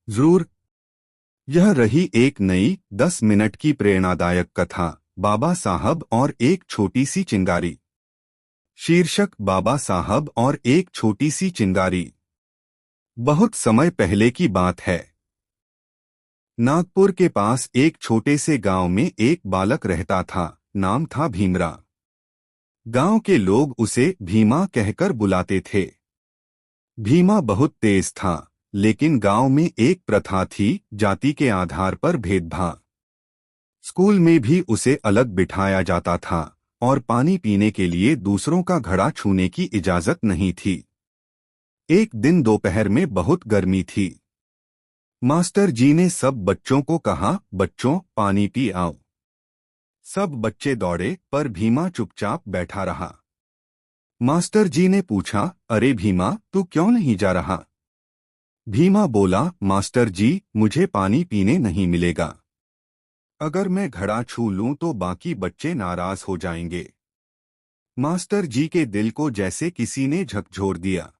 जरूर। यह रही एक नई 10 मिनट की प्रेरणादायक कथा, बाबा साहब और एक छोटी सी चिंगारी। शीर्षक, बाबा साहब और एक छोटी सी चिंगारी। बहुत समय पहले की बात है। नागपुर के पास एक छोटे से गांव में एक बालक रहता था। नाम था भीमरा। गांव के लोग उसे भीमा कहकर बुलाते थे। भीमा बहुत तेज था, लेकिन गांव में एक प्रथा थी, जाति के आधार पर भेदभाव। स्कूल में भी उसे अलग बिठाया जाता था और पानी पीने के लिए दूसरों का घड़ा छूने की इजाजत नहीं थी। एक दिन दोपहर में बहुत गर्मी थी। मास्टर जी ने सब बच्चों को कहा, बच्चों पानी पी आओ। सब बच्चे दौड़े, पर भीमा चुपचाप बैठा रहा। मास्टर जी ने पूछा, अरे भीमा, तू क्यों नहीं जा रहा? भीमा बोला, मास्टर जी, मुझे पानी पीने नहीं मिलेगा। अगर मैं घड़ा छू लूं तो बाकी बच्चे नाराज हो जाएंगे। मास्टर जी के दिल को जैसे किसी ने झकझोर दिया।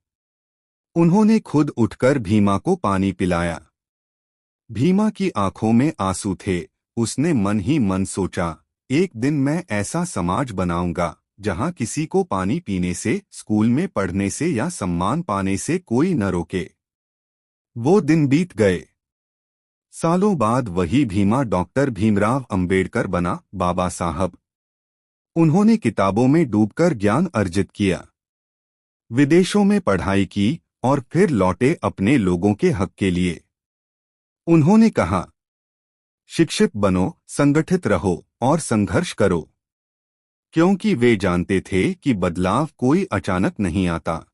उन्होंने खुद उठकर भीमा को पानी पिलाया। भीमा की आंखों में आंसू थे। उसने मन ही मन सोचा, एक दिन मैं ऐसा समाज बनाऊंगा जहां किसी को पानी पीने से, स्कूल में पढ़ने से या सम्मान पाने से कोई न रोके। वो दिन बीत गए। सालों बाद वही भीमा डॉक्टर भीमराव अंबेडकर बना, बाबा साहब। उन्होंने किताबों में डूबकर ज्ञान अर्जित किया, विदेशों में पढ़ाई की और फिर लौटे अपने लोगों के हक के लिए। उन्होंने कहा, शिक्षित बनो, संगठित रहो और संघर्ष करो। क्योंकि वे जानते थे कि बदलाव कोई अचानक नहीं आता।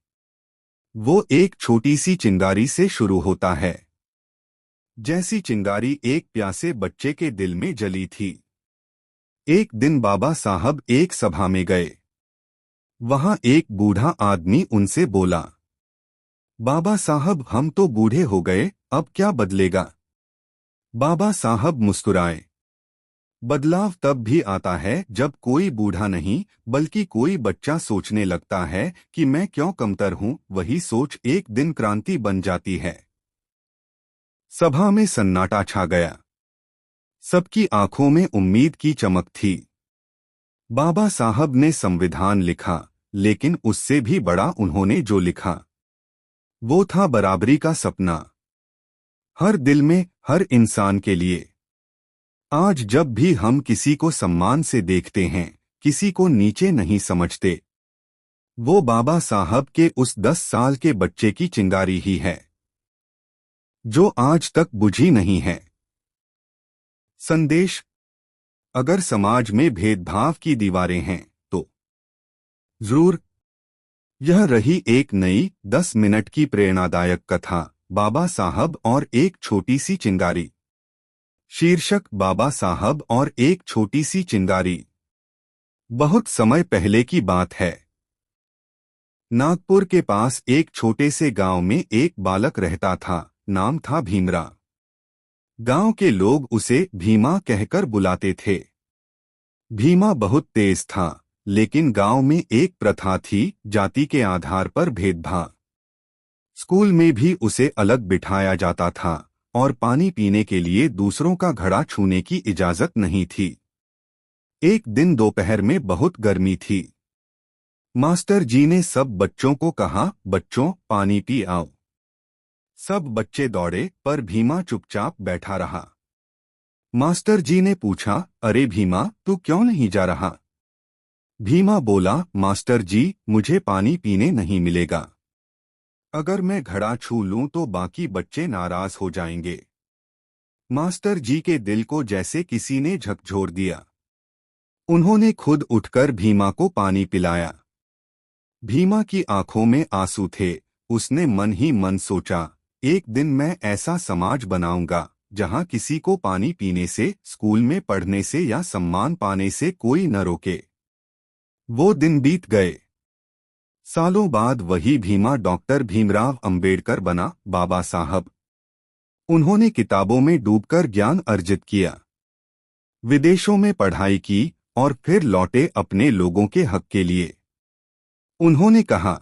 वो एक छोटी सी चिंगारी से शुरू होता है। जैसी चिंगारी एक प्यासे बच्चे के दिल में जली थी। एक दिन बाबा साहब एक सभा में गए। वहां एक बूढ़ा आदमी उनसे बोला, बाबा साहब, हम तो बूढ़े हो गए, अब क्या बदलेगा? बाबा साहब मुस्कुराए। बदलाव तब भी आता है जब कोई बूढ़ा नहीं, बल्कि कोई बच्चा सोचने लगता है कि मैं क्यों कमतर हूं। वही सोच एक दिन क्रांति बन जाती है। सभा में सन्नाटा छा गया। सबकी आंखों में उम्मीद की चमक थी। बाबा साहब ने संविधान लिखा, लेकिन उससे भी बड़ा उन्होंने जो लिखा, वो था बराबरी का सपना। हर दिल में, हर इंसान के लिए। आज जब भी हम किसी को सम्मान से देखते हैं, किसी को नीचे नहीं समझते, वो बाबा साहब के उस 10 साल के बच्चे की चिंगारी ही है, जो आज तक बुझी नहीं है। संदेश, अगर समाज में भेदभाव की दीवारें हैं तो जरूर। यह रही एक नई 10 मिनट की प्रेरणादायक कथा, बाबा साहब और एक छोटी सी चिंगारी। शीर्षक, बाबा साहब और एक छोटी सी चिंगारी। बहुत समय पहले की बात है। नागपुर के पास एक छोटे से गांव में एक बालक रहता था। नाम था भीमरा। गांव के लोग उसे भीमा कहकर बुलाते थे। भीमा बहुत तेज था, लेकिन गांव में एक प्रथा थी, जाति के आधार पर भेदभाव। स्कूल में भी उसे अलग बिठाया जाता था और पानी पीने के लिए दूसरों का घड़ा छूने की इजाजत नहीं थी। एक दिन दोपहर में बहुत गर्मी थी। मास्टर जी ने सब बच्चों को कहा, बच्चों पानी पी आओ। सब बच्चे दौड़े, पर भीमा चुपचाप बैठा रहा। मास्टर जी ने पूछा, अरे भीमा, तू क्यों नहीं जा रहा? भीमा बोला, मास्टर जी, मुझे पानी पीने नहीं मिलेगा। अगर मैं घड़ा छू लूं तो बाकी बच्चे नाराज हो जाएंगे। मास्टर जी के दिल को जैसे किसी ने झकझोर दिया। उन्होंने खुद उठकर भीमा को पानी पिलाया। भीमा की आंखों में आंसू थे। उसने मन ही मन सोचा, एक दिन मैं ऐसा समाज बनाऊंगा जहां किसी को पानी पीने से, स्कूल में पढ़ने से या सम्मान पाने से कोई न रोके। वो दिन बीत गए। सालों बाद वही भीमा डॉक्टर भीमराव अंबेडकर बना, बाबा साहब। उन्होंने किताबों में डूबकर ज्ञान अर्जित किया, विदेशों में पढ़ाई की और फिर लौटे अपने लोगों के हक के लिए। उन्होंने कहा,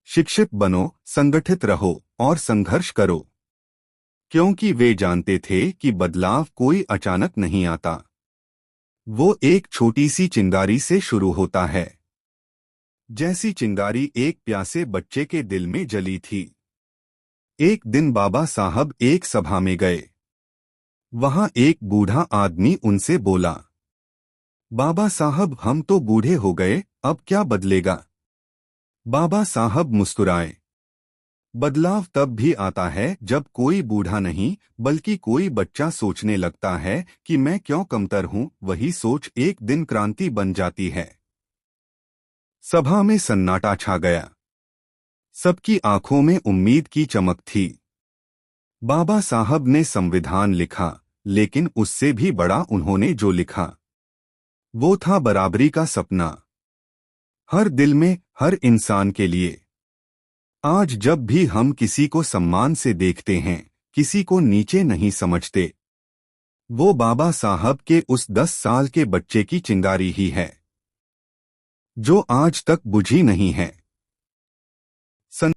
शिक्षित बनो, संगठित रहो और संघर्ष करो। क्योंकि वे जानते थे कि बदलाव कोई अचानक नहीं आता। वो एक छोटी सी चिंगारी से शुरू होता है। जैसी चिंगारी एक प्यासे बच्चे के दिल में जली थी। एक दिन बाबा साहब एक सभा में गए। वहां एक बूढ़ा आदमी उनसे बोला, बाबा साहब, हम तो बूढ़े हो गए, अब क्या बदलेगा? बाबा साहब मुस्कुराए। बदलाव तब भी आता है जब कोई बूढ़ा नहीं बल्कि कोई बच्चा सोचने लगता है कि मैं क्यों कमतर हूं। वही सोच एक दिन क्रांति बन जाती है। सभा में सन्नाटा छा गया। सबकी आंखों में उम्मीद की चमक थी। बाबा साहब ने संविधान लिखा, लेकिन उससे भी बड़ा उन्होंने जो लिखा वो था बराबरी का सपना, हर दिल में, हर इंसान के लिए। आज जब भी हम किसी को सम्मान से देखते हैं, किसी को नीचे नहीं समझते, वो बाबा साहब के उस 10 साल के बच्चे की चिंगारी ही है, जो आज तक बुझी नहीं है।